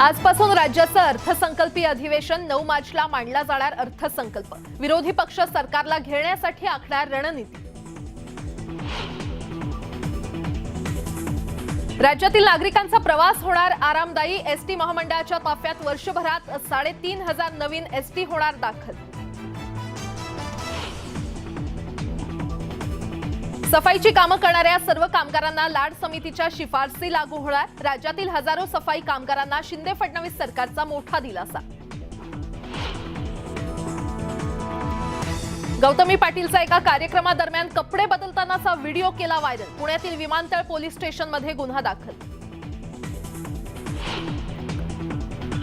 आजपासून राज्याचं अर्थसंकल्पीय अधिवेशन 9 मार्चला मांडला जाणार अर्थसंकल्प। विरोधी पक्ष सरकारला घेरण्यासाठी आखणार रणनीती। राज्यातील नागरिकांचा प्रवास होणार आरामदायी। एसटी महामंडळाच्या ताफ्यात वर्षभरात 3,500 नवीन एसटी होणार दाखल। सफाईची कामं करणाऱ्या सर्व कामगारांना लाड समितीच्या शिफारसी लागू होणार। राज्यातील हजारो सफाई कामगारांना शिंदे फडणवीस सरकारचा मोठा दिलासा। गौतमी पाटीलचा एका कार्यक्रमादरम्यान कपडे बदलतानाचा व्हिडिओ केला व्हायरल। पुण्यातील विमानतळ पोलीस स्टेशनमध्ये गुन्हा दाखल।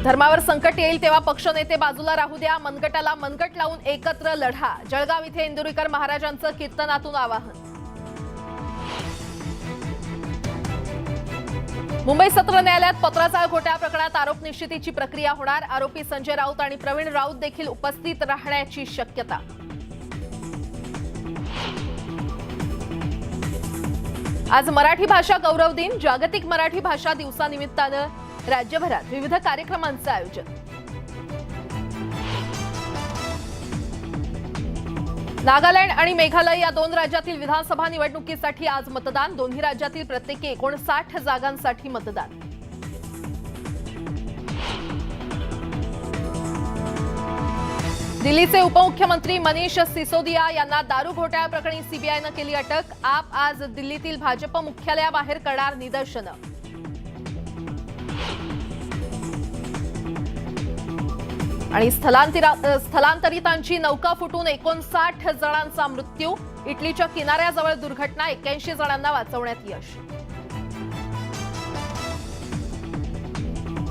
धर्मावर संकट येईल तेव्हा पक्षनेते बाजूला राहू द्या, मनगटाला मनगट लावून एकत्र लढा। जळगाव इथे इंदुरीकर महाराजांचं कीर्तनातून आवाहन। मुंबई सत्र न्यायालयात पत्राचाळ घोटाळा प्रकरणात आरोप निश्चितीची प्रक्रिया होणार। आरोपी संजय राऊत आणि प्रवीण राऊत देखील उपस्थित राहण्याची शक्यता। आज मराठी भाषा गौरव दिन। जागतिक मराठी भाषा दिवसानिमित्तानं राज्यभरात विविध कार्यक्रमांचं आयोजन। नागालँड आणि मेघालय या 2 राज्यातील विधानसभा निवडणुकीसाठी आज मतदान। दोन्ही राज्यातील प्रत्येकी 59 जागांसाठी मतदान। दिल्लीचे उपमुख्यमंत्री मनीष सिसोदिया यांना दारू घोटाळा प्रकरणी सीबीआयनं केली अटक। आप आज दिल्लीतील भाजप मुख्यालयाबाहेर करणार निदर्शनं। आणि स्थलांतरितांची नौका फुटून 59 जणांचा मृत्यू। इटलीच्या किनाऱ्याजवळ दुर्घटना, 81 जणांना वाचवण्यात यश।